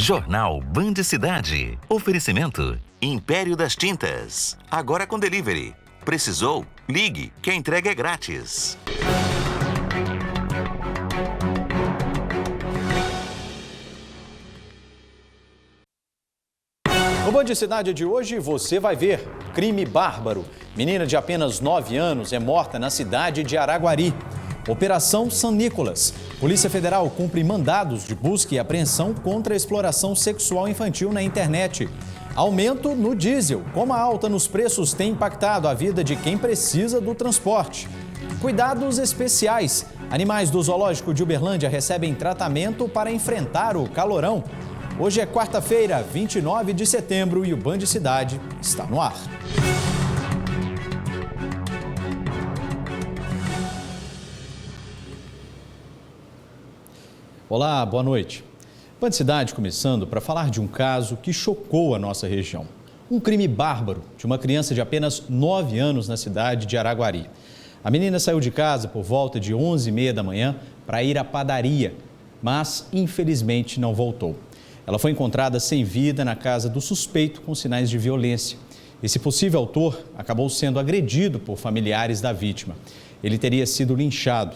Jornal Band Cidade. Oferecimento Império das Tintas. Agora com delivery. Precisou? Ligue, que a entrega é grátis. No Band Cidade de hoje, você vai ver crime bárbaro. Menina de apenas 9 anos é morta na cidade de Araguari. Operação São Nicolas. Polícia Federal cumpre mandados de busca e apreensão contra a exploração sexual infantil na internet. Aumento no diesel. Como a alta nos preços tem impactado a vida de quem precisa do transporte. Cuidados especiais. Animais do Zoológico de Uberlândia recebem tratamento para enfrentar o calorão. Hoje é quarta-feira, 29 de setembro e o Band Cidade está no ar. Olá, boa noite. Band Cidade começando para falar de um caso que chocou a nossa região. Um crime bárbaro de uma criança de apenas 9 anos na cidade de Araguari. A menina saiu de casa por volta de 11h30 da manhã para ir à padaria, mas infelizmente não voltou. Ela foi encontrada sem vida na casa do suspeito com sinais de violência. Esse possível autor acabou sendo agredido por familiares da vítima. Ele teria sido linchado.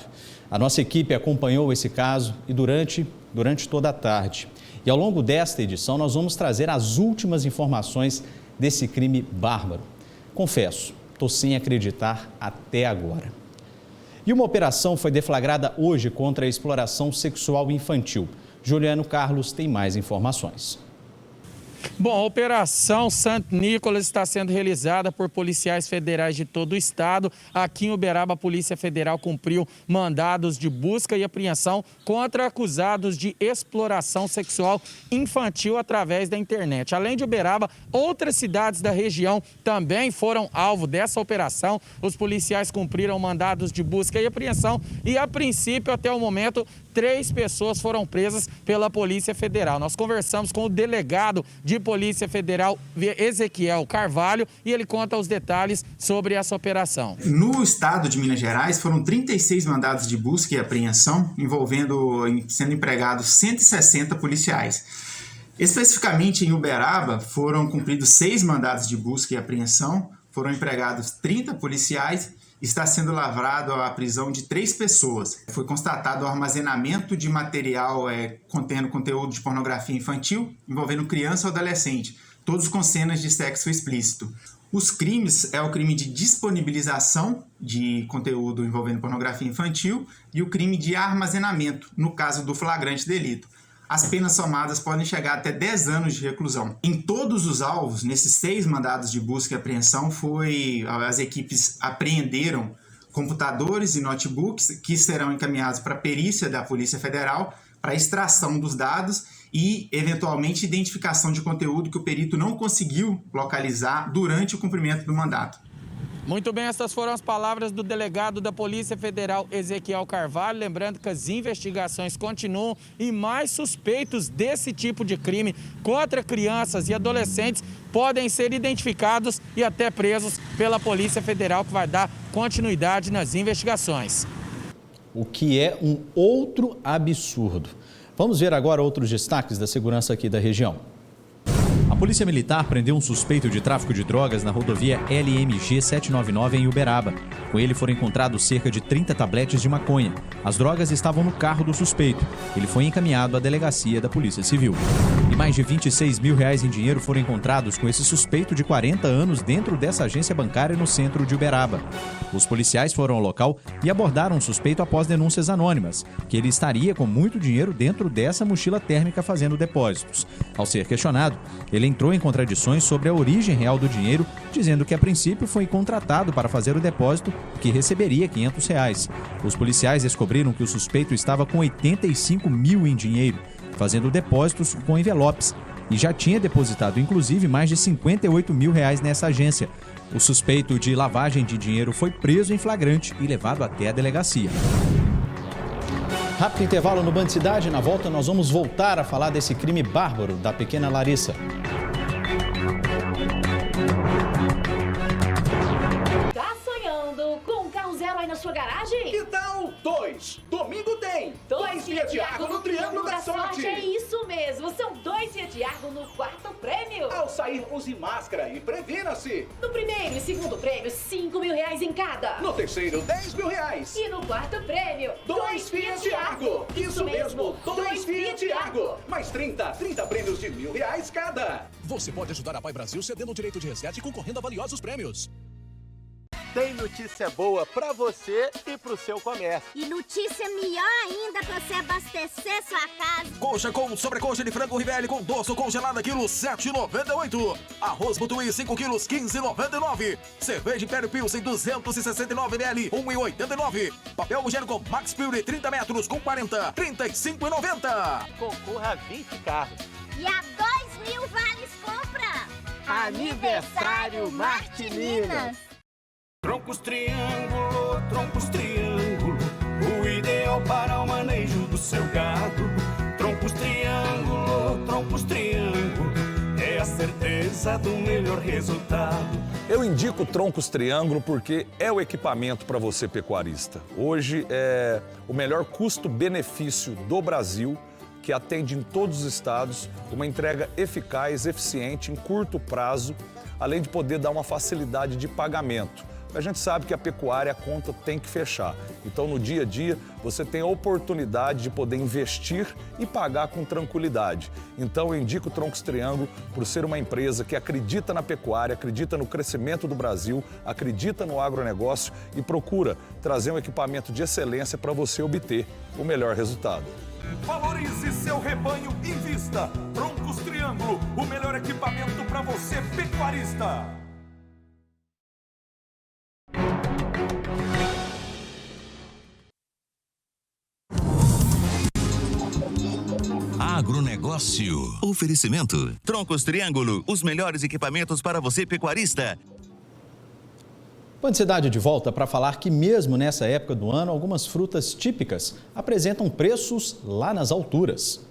A nossa equipe acompanhou esse caso e durante toda a tarde. E ao longo desta edição nós vamos trazer as últimas informações desse crime bárbaro. Confesso, estou sem acreditar até agora. E uma operação foi deflagrada hoje contra a exploração sexual infantil. Juliano Carlos tem mais informações. Bom, a Operação Santo Nicolas está sendo realizada por policiais federais de todo o estado. Aqui em Uberaba, a Polícia Federal cumpriu mandados de busca e apreensão contra acusados de exploração sexual infantil através da internet. Além de Uberaba, outras cidades da região também foram alvo dessa operação. Os policiais cumpriram mandados de busca e apreensão e, a princípio, até o momento, 3 pessoas foram presas pela Polícia Federal. Nós conversamos com o delegado de Polícia Federal, Ezequiel Carvalho, e ele conta os detalhes sobre essa operação. No estado de Minas Gerais, foram 36 mandados de busca e apreensão, sendo empregados 160 policiais. Especificamente em Uberaba, foram cumpridos 6 mandados de busca e apreensão, foram empregados 30 policiais. Está sendo lavrado a prisão de 3 pessoas. Foi constatado o armazenamento de material contendo conteúdo de pornografia infantil, envolvendo criança ou adolescente, todos com cenas de sexo explícito. Os crimes é o crime de disponibilização de conteúdo envolvendo pornografia infantil e o crime de armazenamento, no caso do flagrante delito. As penas somadas podem chegar até 10 anos de reclusão. Em todos os alvos, nesses 6 mandados de busca e apreensão, as equipes apreenderam computadores e notebooks que serão encaminhados para a perícia da Polícia Federal para extração dos dados e, eventualmente, identificação de conteúdo que o perito não conseguiu localizar durante o cumprimento do mandato. Muito bem, essas foram as palavras do delegado da Polícia Federal, Ezequiel Carvalho. Lembrando que as investigações continuam e mais suspeitos desse tipo de crime contra crianças e adolescentes podem ser identificados e até presos pela Polícia Federal, que vai dar continuidade nas investigações. O que é um outro absurdo. Vamos ver agora outros destaques da segurança aqui da região. A Polícia Militar prendeu um suspeito de tráfico de drogas na rodovia LMG 799 em Uberaba. Com ele foram encontrados cerca de 30 tabletes de maconha. As drogas estavam no carro do suspeito. Ele foi encaminhado à delegacia da Polícia Civil. E mais de R$26 mil em dinheiro foram encontrados com esse suspeito de 40 anos dentro dessa agência bancária no centro de Uberaba. Os policiais foram ao local e abordaram o suspeito após denúncias anônimas, que ele estaria com muito dinheiro dentro dessa mochila térmica fazendo depósitos. Ao ser questionado, ele entrou em contradições sobre a origem real do dinheiro, dizendo que a princípio foi contratado para fazer o depósito, que receberia R$500. Os policiais descobriram que o suspeito estava com 85 mil em dinheiro, fazendo depósitos com envelopes, e já tinha depositado inclusive mais de R$58 mil nessa agência. O suspeito de lavagem de dinheiro foi preso em flagrante e levado até a delegacia. Rápido intervalo no Band Cidade. Na volta nós vamos voltar a falar desse crime bárbaro da pequena Larissa. Tá sonhando com um carro zero aí na na sua garagem? Que tal 2? Domingo tem 2 Fiat Argo no Triângulo da Sorte. É isso mesmo, são 2 Fiat Argo no quarto prêmio. Ao sair, use máscara e previna-se. No primeiro e segundo prêmio, R$5.000 em cada. No terceiro, R$10.000. E no quarto prêmio, 2 Fiat Argo. Isso mesmo, 2 Fiat Argo. Mais 30 prêmios de R$1.000 cada. Você pode ajudar a Pai Brasil cedendo o direito de resgate e concorrendo a valiosos prêmios. Tem notícia boa pra você e pro seu comércio. E notícia melhor ainda pra você abastecer sua casa. Coxa com sobrecoxa de frango Rivelli com dorso congelada, quilo 7,98. Arroz butuí 5 quilos, 15,99. Cerveja Império Pilsen 269 ml, 1,89. Papel higiênico Max Pure 30 metros com 40, 35,90. Concorra a 20 carros. E a 2.000 vales compra. Aniversário Martininas. Troncos triângulo, o ideal para o manejo do seu gado. Troncos triângulo, é a certeza do melhor resultado. Eu indico Troncos Triângulo porque é o equipamento para você pecuarista. Hoje é o melhor custo-benefício do Brasil, que atende em todos os estados, uma entrega eficaz, eficiente, em curto prazo, além de poder dar uma facilidade de pagamento. A gente sabe que a pecuária, a conta tem que fechar. Então, no dia a dia, você tem a oportunidade de poder investir e pagar com tranquilidade. Então, eu indico o Troncos Triângulo por ser uma empresa que acredita na pecuária, acredita no crescimento do Brasil, acredita no agronegócio e procura trazer um equipamento de excelência para você obter o melhor resultado. Valorize seu rebanho e invista. Troncos Triângulo, o melhor equipamento para você, pecuarista. Agronegócio. Oferecimento. Troncos Triângulo, os melhores equipamentos para você, pecuarista. Cidade de volta para falar que mesmo nessa época do ano, algumas frutas típicas apresentam preços lá nas alturas.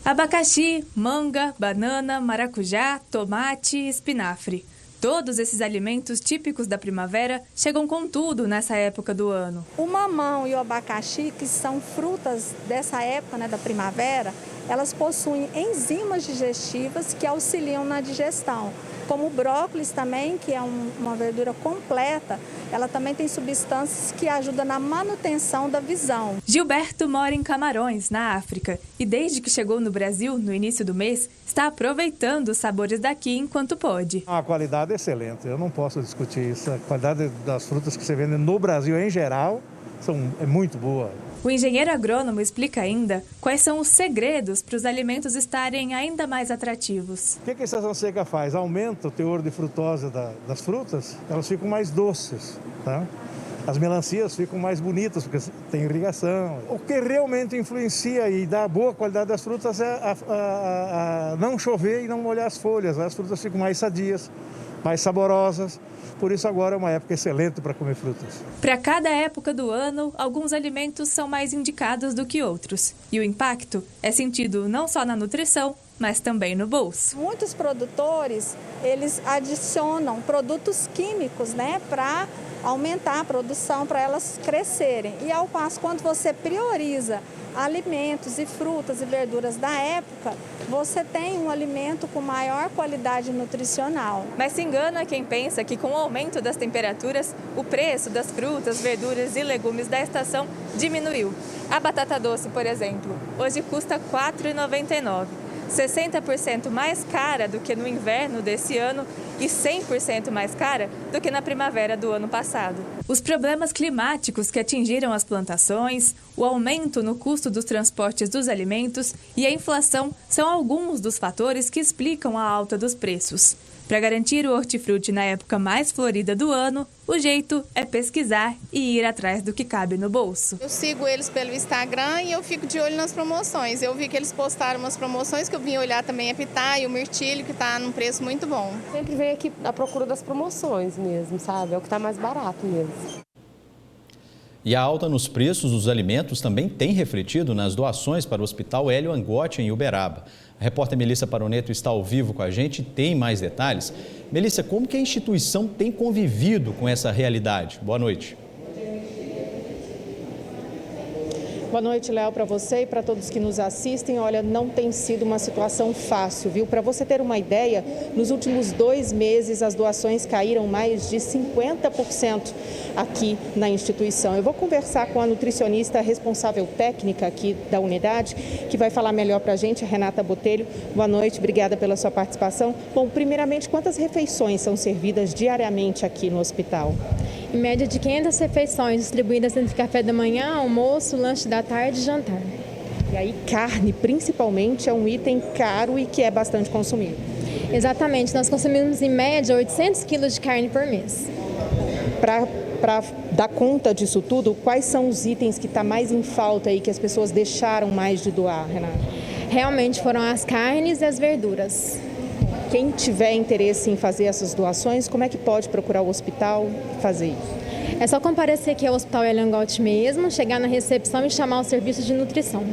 Abacaxi, manga, banana, maracujá, tomate e espinafre. Todos esses alimentos típicos da primavera chegam com tudo nessa época do ano. O mamão e o abacaxi, que são frutas dessa época, da primavera, elas possuem enzimas digestivas que auxiliam na digestão. Como o brócolis também, que é uma verdura completa, ela também tem substâncias que ajudam na manutenção da visão. Gilberto mora em Camarões, na África, e desde que chegou no Brasil, no início do mês, está aproveitando os sabores daqui enquanto pode. A qualidade é excelente, eu não posso discutir isso. A qualidade das frutas que você vende no Brasil em geral é muito boa. O engenheiro agrônomo explica ainda quais são os segredos para os alimentos estarem ainda mais atrativos. O que a estação seca faz? Aumenta o teor de frutose das frutas, elas ficam mais doces, tá? As melancias ficam mais bonitas porque tem irrigação. O que realmente influencia e dá boa qualidade das frutas é a não chover e não molhar as folhas. As frutas ficam mais sadias, mais saborosas. Por isso agora é uma época excelente para comer frutas. Para cada época do ano, alguns alimentos são mais indicados do que outros. E o impacto é sentido não só na nutrição, mas também no bolso. Muitos produtores, eles adicionam produtos químicos, para aumentar a produção, para elas crescerem. E ao passo, quando você prioriza alimentos e frutas e verduras da época, você tem um alimento com maior qualidade nutricional. Mas se engana quem pensa que com o aumento das temperaturas, o preço das frutas, verduras e legumes da estação diminuiu. A batata doce, por exemplo, hoje custa R$ 4,99. 60% mais cara do que no inverno desse ano e 100% mais cara do que na primavera do ano passado. Os problemas climáticos que atingiram as plantações, o aumento no custo dos transportes dos alimentos e a inflação são alguns dos fatores que explicam a alta dos preços. Para garantir o hortifruti na época mais florida do ano, o jeito é pesquisar e ir atrás do que cabe no bolso. Eu sigo eles pelo Instagram e eu fico de olho nas promoções. Eu vi que eles postaram umas promoções que eu vim olhar também, a pitaia, o mirtilho, que está num preço muito bom. Sempre venho aqui à procura das promoções mesmo, sabe? É o que está mais barato mesmo. E a alta nos preços dos alimentos também tem refletido nas doações para o Hospital Hélio Angotti, em Uberaba. A repórter Melissa Paroneto está ao vivo com a gente e tem mais detalhes. Melissa, como que a instituição tem convivido com essa realidade? Boa noite. Boa noite, Léo, para você e para todos que nos assistem. Olha, não tem sido uma situação fácil, viu? Para você ter uma ideia, nos últimos 2 meses as doações caíram mais de 50% aqui na instituição. Eu vou conversar com a nutricionista responsável técnica aqui da unidade, que vai falar melhor para a gente, Renata Botelho. Boa noite, obrigada pela sua participação. Bom, primeiramente, quantas refeições são servidas diariamente aqui no hospital? Em média de 500 refeições distribuídas entre café da manhã, almoço, lanche da tarde e jantar. E aí carne, principalmente, é um item caro e que é bastante consumido. Exatamente, nós consumimos em média 800 quilos de carne por mês. Para dar conta disso tudo, quais são os itens que está mais em falta aí, que as pessoas deixaram mais de doar, Renata? Realmente foram as carnes e as verduras. Quem tiver interesse em fazer essas doações, como é que pode procurar o hospital e fazer isso? É só comparecer aqui ao Hospital Eliangote mesmo, chegar na recepção e chamar o serviço de nutrição.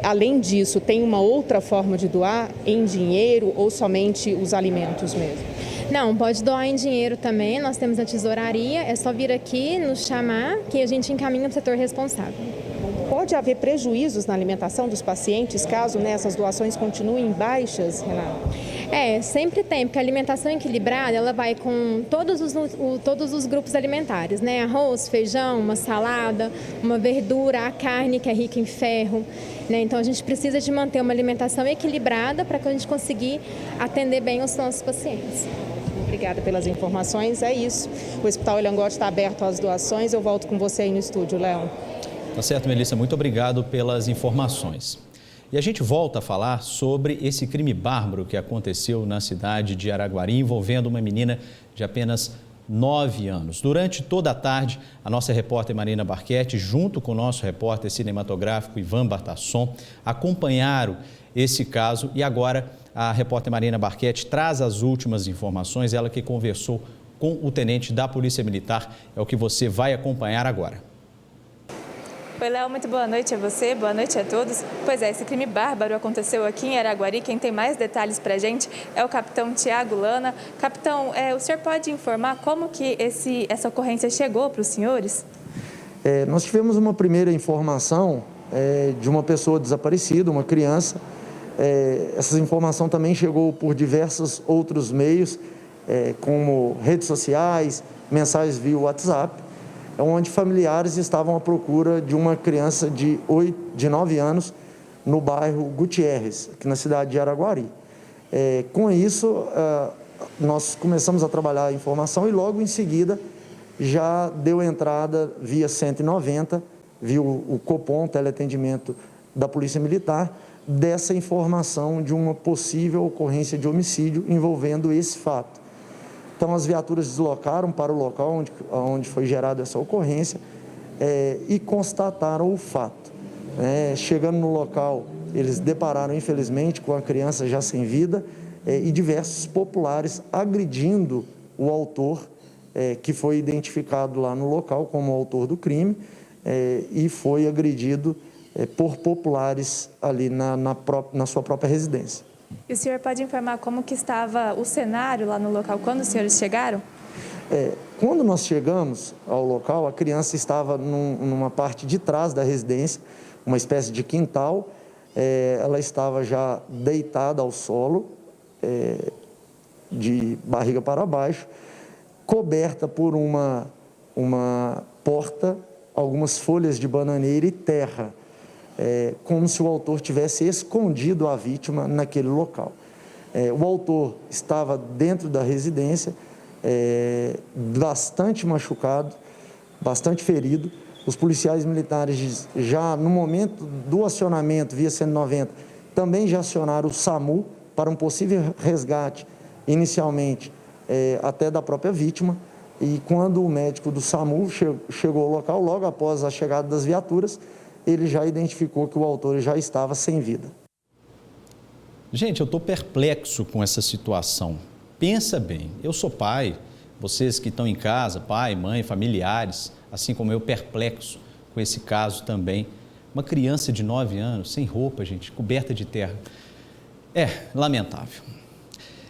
Além disso, tem uma outra forma de doar em dinheiro ou somente os alimentos mesmo? Não, pode doar em dinheiro também, nós temos a tesouraria, é só vir aqui, nos chamar, que a gente encaminha para o setor responsável. Pode haver prejuízos na alimentação dos pacientes caso essas doações continuem baixas, Renata? Sempre tem, porque a alimentação equilibrada, ela vai com todos os grupos alimentares, né? Arroz, feijão, uma salada, uma verdura, a carne que é rica em ferro, né? Então a gente precisa de manter uma alimentação equilibrada para que a gente conseguir atender bem os nossos pacientes. Obrigada pelas informações, é isso. O Hospital Eliangote está aberto às doações, eu volto com você aí no estúdio, Léo. Tá certo, Melissa, muito obrigado pelas informações. E a gente volta a falar sobre esse crime bárbaro que aconteceu na cidade de Araguari, envolvendo uma menina de apenas 9 anos. Durante toda a tarde, a nossa repórter Marina Barchetti, junto com o nosso repórter cinematográfico Ivan Bartasson, acompanharam esse caso e agora a repórter Marina Barchetti traz as últimas informações, ela que conversou com o tenente da Polícia Militar, é o que você vai acompanhar agora. Oi, Léo, muito boa noite a você, boa noite a todos. Pois é, esse crime bárbaro aconteceu aqui em Araguari. Quem tem mais detalhes para a gente é o capitão Tiago Lana. Capitão, o senhor pode informar como que essa ocorrência chegou para os senhores? Nós tivemos uma primeira informação de uma pessoa desaparecida, uma criança. Essa informação também chegou por diversos outros meios, como redes sociais, mensagens via WhatsApp, onde familiares estavam à procura de uma criança de 9 anos no bairro Gutierrez, aqui na cidade de Araguari. Com isso, nós começamos a trabalhar a informação e logo em seguida já deu entrada via 190, via o Copom, teleatendimento da Polícia Militar, dessa informação de uma possível ocorrência de homicídio envolvendo esse fato. Então, as viaturas deslocaram para o local onde foi gerada essa ocorrência e constataram o fato. Chegando no local, eles depararam, infelizmente, com a criança já sem vida e diversos populares agredindo o autor, que foi identificado lá no local como o autor do crime e foi agredido por populares ali na sua própria residência. E o senhor pode informar como que estava o cenário lá no local quando os senhores chegaram? Quando nós chegamos ao local, a criança estava numa parte de trás da residência, uma espécie de quintal. Ela estava já deitada ao solo, de barriga para baixo, coberta por uma porta, algumas folhas de bananeira e terra. Como se o autor tivesse escondido a vítima naquele local. O autor estava dentro da residência, bastante machucado, bastante ferido. Os policiais militares, já no momento do acionamento via 190, também já acionaram o SAMU para um possível resgate, inicialmente até da própria vítima. E quando o médico do SAMU chegou ao local, logo após a chegada das viaturas, ele já identificou que o autor já estava sem vida. Gente, eu estou perplexo com essa situação. Pensa bem, eu sou pai, vocês que estão em casa, pai, mãe, familiares, assim como eu, perplexo com esse caso também. Uma criança de 9 anos, sem roupa, gente, coberta de terra. Lamentável.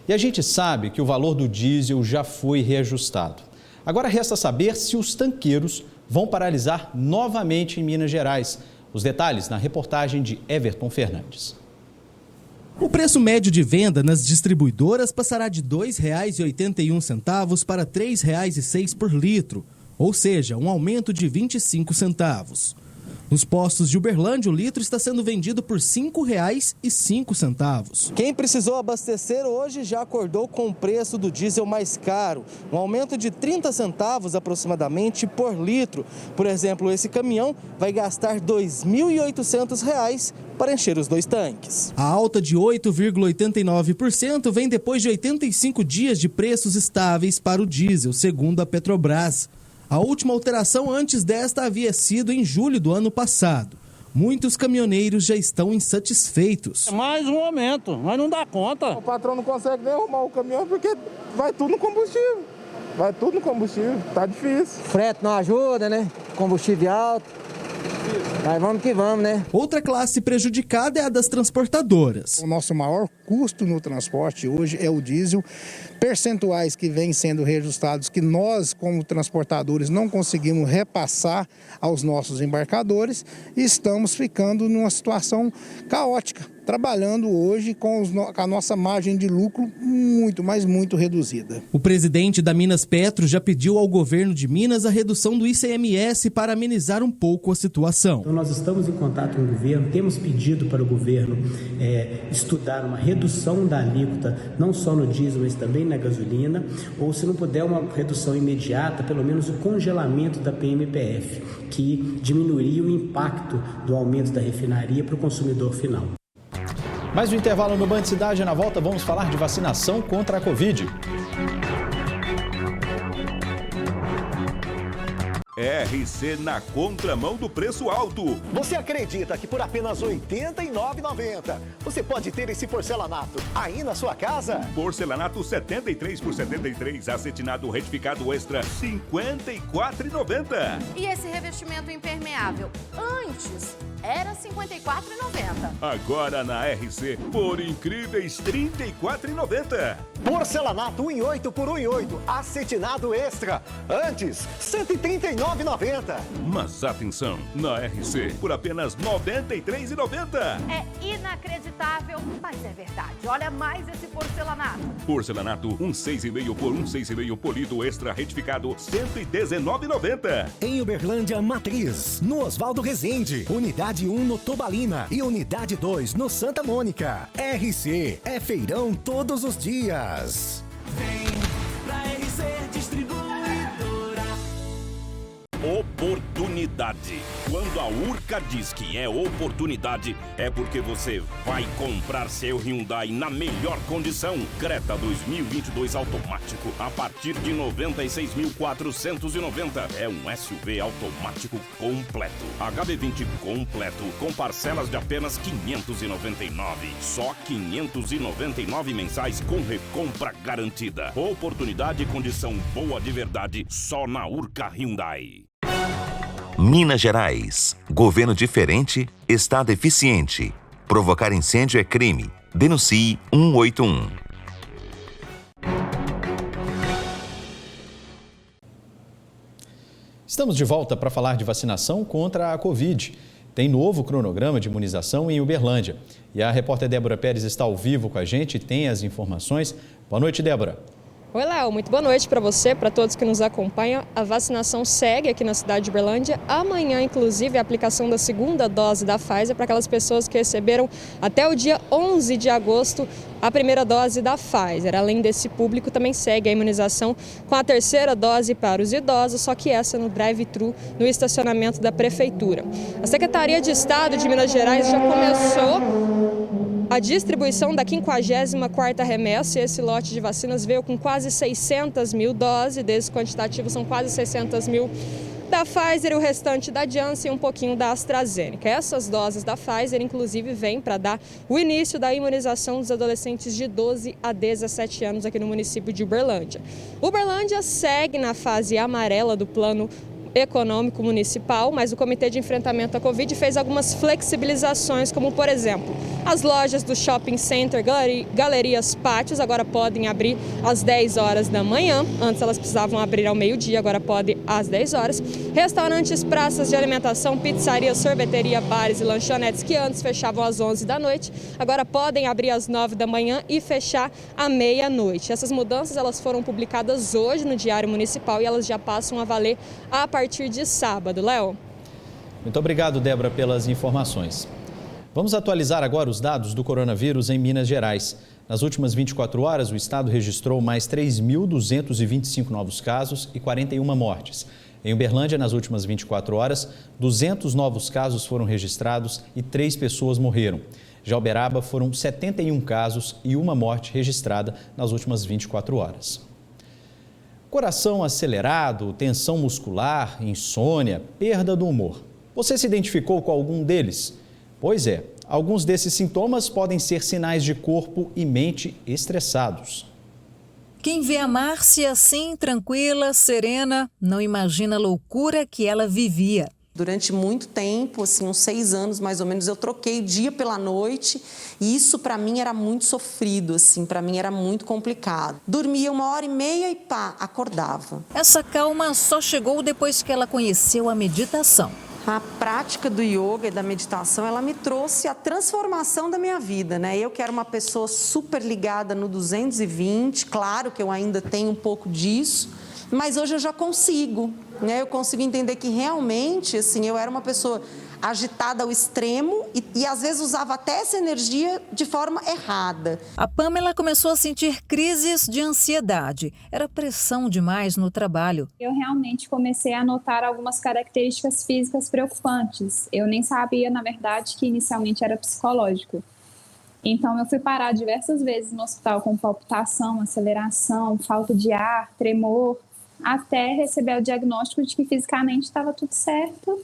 E a gente sabe que o valor do diesel já foi reajustado. Agora resta saber se os tanqueiros vão paralisar novamente em Minas Gerais. Os detalhes na reportagem de Everton Fernandes. O preço médio de venda nas distribuidoras passará de R$ 2,81 para R$ 3,06 por litro, ou seja, um aumento de 25 centavos. Nos postos de Uberlândia, o litro está sendo vendido por R$ 5,05. Quem precisou abastecer hoje já acordou com o preço do diesel mais caro, um aumento de 30 centavos aproximadamente por litro. Por exemplo, esse caminhão vai gastar R$ 2.800 para encher os 2 tanques. A alta de 8,89% vem depois de 85 dias de preços estáveis para o diesel, segundo a Petrobras. A última alteração antes desta havia sido em julho do ano passado. Muitos caminhoneiros já estão insatisfeitos. É mais um aumento, mas não dá conta. O patrão não consegue nem arrumar o caminhão porque vai tudo no combustível. Tá difícil. Frete não ajuda, né? Combustível alto. Mas vamos que vamos, né? Outra classe prejudicada é a das transportadoras. O nosso maior custo no transporte hoje é o diesel. Percentuais que vêm sendo reajustados que nós, como transportadores, não conseguimos repassar aos nossos embarcadores e estamos ficando numa situação caótica, trabalhando hoje com a nossa margem de lucro muito reduzida. O presidente da Minas Petro já pediu ao governo de Minas a redução do ICMS para amenizar um pouco a situação. Então nós estamos em contato com o governo, temos pedido para o governo estudar uma redução da alíquota, não só no diesel, mas também na gasolina, ou se não puder uma redução imediata, pelo menos o congelamento da PMPF, que diminuiria o impacto do aumento da refinaria para o consumidor final. Mais um intervalo no Band Cidade. Na volta vamos falar de vacinação contra a Covid. RC na contramão do preço alto. Você acredita que por apenas R$ 89,90 você pode ter esse porcelanato aí na sua casa? Porcelanato 73 por 73, acetinado retificado extra, R$ 54,90. E esse revestimento impermeável? Antes era R$ 54,90. Agora na RC, por incríveis R$ 34,90. Porcelanato 1,8 por 1,8, acetinado extra. Antes, R$ 139,90. Mas atenção, na RC, por apenas R$ 93,90. É inacreditável, mas é verdade. Olha mais esse porcelanato. Porcelanato 1,6,5 por 1,6,5 polido extra retificado, R$ 119,90. Em Uberlândia Matriz, no Oswaldo Rezende, unidade 1 no Tobalina e unidade 2 no Santa Mônica. RC é feirão todos os dias. Vem pra RC Distribuidora. Oportunidade. Quando a Urca diz que é oportunidade, é porque você vai comprar seu Hyundai na melhor condição. Creta 2022 automático a partir de R$ 96.490. É um SUV automático completo. HB20 completo com parcelas de apenas R$ 599. Só R$ 599 mensais com recompra garantida. Oportunidade e condição boa de verdade só na Urca Hyundai. Minas Gerais. Governo diferente, Estado eficiente. Provocar incêndio é crime. Denuncie 181. Estamos de volta para falar de vacinação contra a Covid. Tem novo cronograma de imunização em Uberlândia. E a repórter Débora Pérez está ao vivo com a gente e tem as informações. Boa noite, Débora. Oi, Léo. Muito boa noite para você, para todos que nos acompanham. A vacinação segue aqui na cidade de Uberlândia. Amanhã, inclusive, a aplicação da segunda dose da Pfizer para aquelas pessoas que receberam até o dia 11 de agosto a primeira dose da Pfizer. Além desse público, também segue a imunização com a terceira dose para os idosos, só que essa no drive-thru, no estacionamento da Prefeitura. A Secretaria de Estado de Minas Gerais já começou a distribuição da 54ª remessa. Esse lote de vacinas veio com quase 600 mil doses, desses quantitativos são quase 600 mil da Pfizer e o restante da Janssen e um pouquinho da AstraZeneca. Essas doses da Pfizer, inclusive, vêm para dar o início da imunização dos adolescentes de 12 a 17 anos aqui no município de Uberlândia. Uberlândia segue na fase amarela do plano Econômico Municipal, mas o Comitê de Enfrentamento à Covid fez algumas flexibilizações, como, por exemplo, as lojas do shopping center, galerias, pátios, agora podem abrir às 10 horas da manhã. Antes elas precisavam abrir ao meio-dia, agora pode às 10 horas. Restaurantes, praças de alimentação, pizzarias, sorveteria, bares e lanchonetes que antes fechavam às 11 da noite, agora podem abrir às 9 da manhã e fechar à meia-noite. Essas mudanças elas foram publicadas hoje no Diário Municipal e elas já passam a valer a partir de sábado. Léo? Muito obrigado, Débora, pelas informações. Vamos atualizar agora os dados do coronavírus em Minas Gerais. Nas últimas 24 horas, o estado registrou mais 3.225 novos casos e 41 mortes. Em Uberlândia, nas últimas 24 horas, 200 novos casos foram registrados e 3 pessoas morreram. Já Uberaba foram 71 casos e 1 morte registrada nas últimas 24 horas. Coração acelerado, tensão muscular, insônia, perda do humor. Você se identificou com algum deles? Pois é, alguns desses sintomas podem ser sinais de corpo e mente estressados. Quem vê a Márcia assim, tranquila, serena, não imagina a loucura que ela vivia. Durante muito tempo, assim, uns 6 anos mais ou menos, eu troquei o dia pela noite e isso para mim era muito sofrido, assim, para mim era muito complicado. Dormia 1h30 e pá, acordava. Essa calma só chegou depois que ela conheceu a meditação. A prática do yoga e da meditação, ela me trouxe a transformação da minha vida, né? Eu que era uma pessoa super ligada no 220, claro que eu ainda tenho um pouco disso, mas hoje eu já consigo, né? Eu consigo entender que realmente, assim, eu era uma pessoa agitada ao extremo e às vezes usava até essa energia de forma errada. A Pamela começou a sentir crises de ansiedade. Era pressão demais no trabalho. Eu realmente comecei a notar algumas características físicas preocupantes. Eu nem sabia, na verdade, que inicialmente era psicológico. Então, eu fui parar diversas vezes no hospital com palpitação, aceleração, falta de ar, tremor, até receber o diagnóstico de que fisicamente estava tudo certo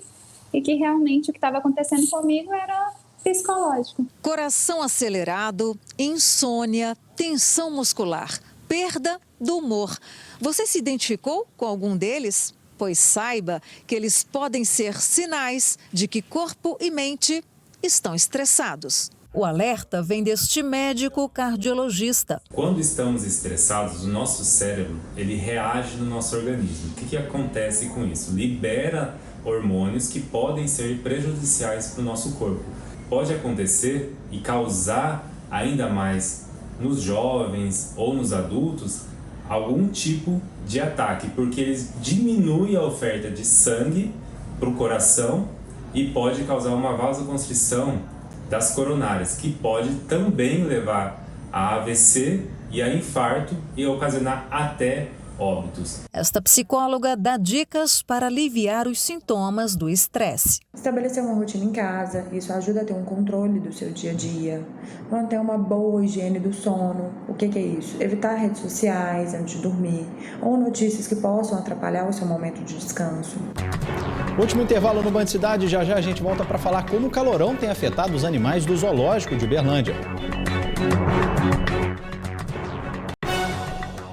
e que realmente o que estava acontecendo comigo era psicológico. Coração acelerado, insônia, tensão muscular, perda do humor. Você se identificou com algum deles? Pois saiba que eles podem ser sinais de que corpo e mente estão estressados. O alerta vem deste médico cardiologista. Quando estamos estressados, o nosso cérebro ele reage no nosso organismo. O que acontece com isso? Libera hormônios que podem ser prejudiciais para o nosso corpo. Pode acontecer e causar ainda mais nos jovens ou nos adultos algum tipo de ataque, porque eles diminuem a oferta de sangue para o coração e pode causar uma vasoconstrição das coronárias, que pode também levar a AVC e a infarto e ocasionar até óbitos. Esta psicóloga dá dicas para aliviar os sintomas do estresse. Estabelecer uma rotina em casa, isso ajuda a ter um controle do seu dia a dia. Manter uma boa higiene do sono. O que é isso? Evitar redes sociais antes de dormir ou notícias que possam atrapalhar o seu momento de descanso. Último intervalo no Band Cidade, já a gente volta para falar como o calorão tem afetado os animais do zoológico de Uberlândia.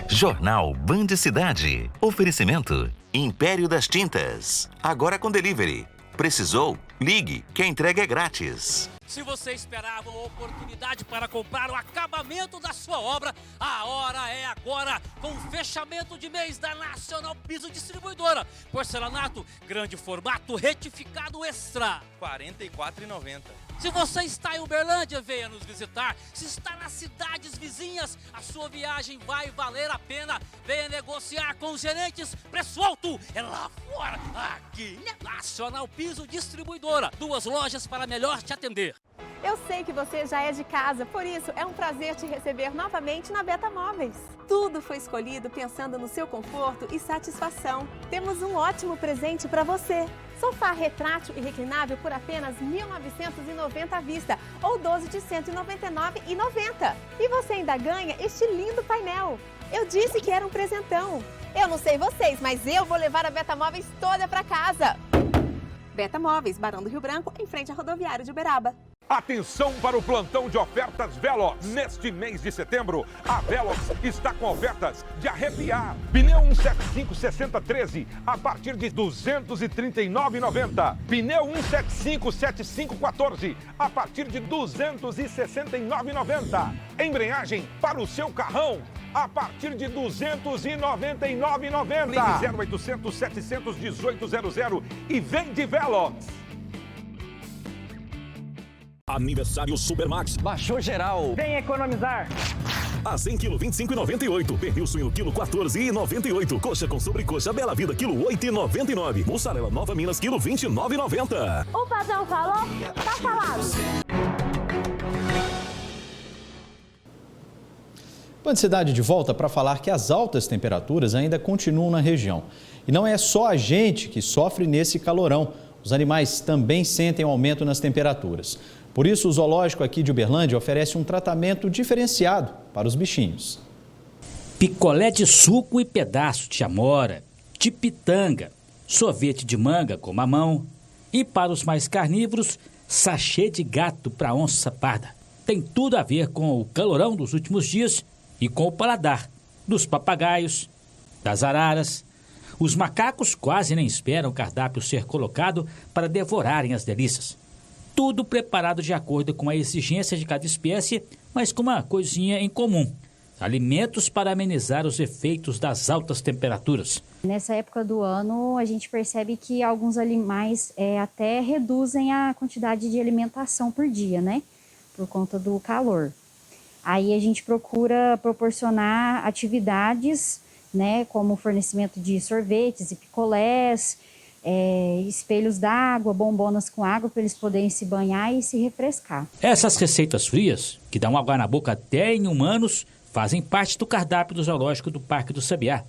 Jornal Band Cidade. Oferecimento Império das Tintas. Agora com delivery. Precisou? Ligue, que a entrega é grátis. Se você esperava uma oportunidade para comprar o acabamento da sua obra, a hora é agora, com o fechamento de mês da Nacional Piso Distribuidora. Porcelanato, grande formato, retificado extra. R$ 44,90. Se você está em Uberlândia, venha nos visitar. Se está nas cidades vizinhas, a sua viagem vai valer a pena. Venha negociar com os gerentes. Preço alto é lá fora. Aqui é Nacional Piso Distribuidora. 2 lojas para melhor te atender. Eu sei que você já é de casa, por isso é um prazer te receber novamente na Beta Móveis. Tudo foi escolhido pensando no seu conforto e satisfação. Temos um ótimo presente para você. Sofá retrátil e reclinável por apenas R$ 1.990 à vista ou 12 de R$ 199,90. E você ainda ganha este lindo painel. Eu disse que era um presentão. Eu não sei vocês, mas eu vou levar a Beta Móveis toda para casa. Beta Móveis, Barão do Rio Branco, em frente à rodoviária de Uberaba. Atenção para o plantão de ofertas Velox. Neste mês de setembro, a Velox está com ofertas de arrepiar. Pneu 175 6013 a partir de R$ 239,90. Pneu 175 7514 a partir de R$ 269,90. Embreagem para o seu carrão a partir de R$ 299,90. Ligue 0800 700 1800 e vem de Velox. Aniversário Supermax. Baixou geral. Vem economizar. A 100 kg 25,98. Pernil suíno quilo 14,98. Coxa com sobrecoxa Bela Vida quilo 8,99. Mussarela Nova Minas quilo 29,90. O patrão falou, tá falado. Band Cidade de volta para falar que as altas temperaturas ainda continuam na região. E não é só a gente que sofre nesse calorão. Os animais também sentem um aumento nas temperaturas. Por isso, o zoológico aqui de Uberlândia oferece um tratamento diferenciado para os bichinhos. Picolé de suco e pedaço de amora, de pitanga, sorvete de manga com mamão e, para os mais carnívoros, sachê de gato para onça parda. Tem tudo a ver com o calorão dos últimos dias e com o paladar dos papagaios, das araras. Os macacos quase nem esperam o cardápio ser colocado para devorarem as delícias. Tudo preparado de acordo com a exigência de cada espécie, mas com uma coisinha em comum: alimentos para amenizar os efeitos das altas temperaturas. Nessa época do ano, a gente percebe que alguns animais até reduzem a quantidade de alimentação por dia, né? Por conta do calor. Aí a gente procura proporcionar atividades, né, como o fornecimento de sorvetes e picolés, espelhos d'água, bombonas com água para eles poderem se banhar e se refrescar. Essas receitas frias, que dão água na boca até em humanos, fazem parte do cardápio do zoológico do Parque do Sabiá,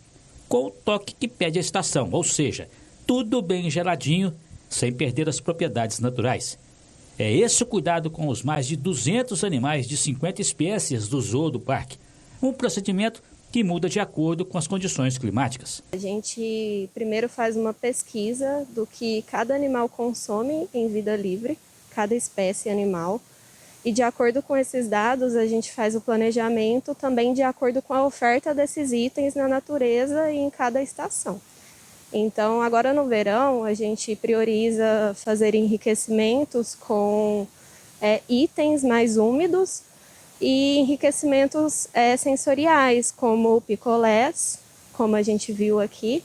com o toque que pede a estação, ou seja, tudo bem geladinho, sem perder as propriedades naturais. É esse o cuidado com os mais de 200 animais de 50 espécies do zoo do parque. Um procedimento que muda de acordo com as condições climáticas. A gente primeiro faz uma pesquisa do que cada animal consome em vida livre, cada espécie animal, e de acordo com esses dados a gente faz o planejamento também de acordo com a oferta desses itens na natureza e em cada estação. Então agora no verão a gente prioriza fazer enriquecimentos com itens mais úmidos, e enriquecimentos sensoriais, como picolés, como a gente viu aqui,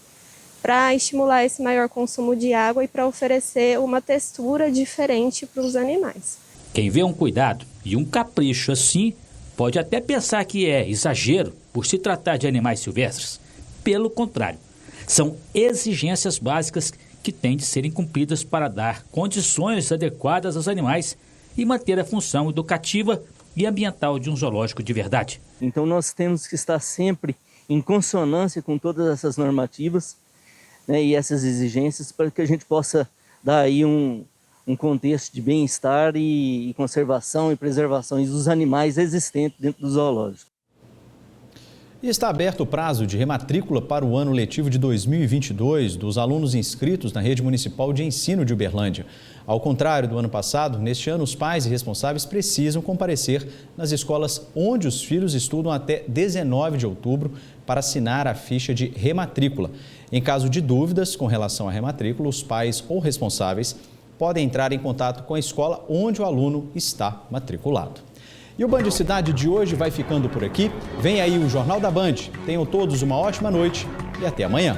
para estimular esse maior consumo de água e para oferecer uma textura diferente para os animais. Quem vê um cuidado e um capricho assim, pode até pensar que é exagero por se tratar de animais silvestres. Pelo contrário, são exigências básicas que têm de serem cumpridas para dar condições adequadas aos animais e manter a função educativa e ambiental de um zoológico de verdade. Então nós temos que estar sempre em consonância com todas essas normativas, né, e essas exigências para que a gente possa dar aí um contexto de bem-estar e conservação e preservação dos animais existentes dentro do zoológico. E está aberto o prazo de rematrícula para o ano letivo de 2022 dos alunos inscritos na Rede Municipal de Ensino de Uberlândia. Ao contrário do ano passado, neste ano os pais e responsáveis precisam comparecer nas escolas onde os filhos estudam até 19 de outubro para assinar a ficha de rematrícula. Em caso de dúvidas com relação à rematrícula, os pais ou responsáveis podem entrar em contato com a escola onde o aluno está matriculado. E o Band Cidade de hoje vai ficando por aqui. Vem aí o Jornal da Band. Tenham todos uma ótima noite e até amanhã.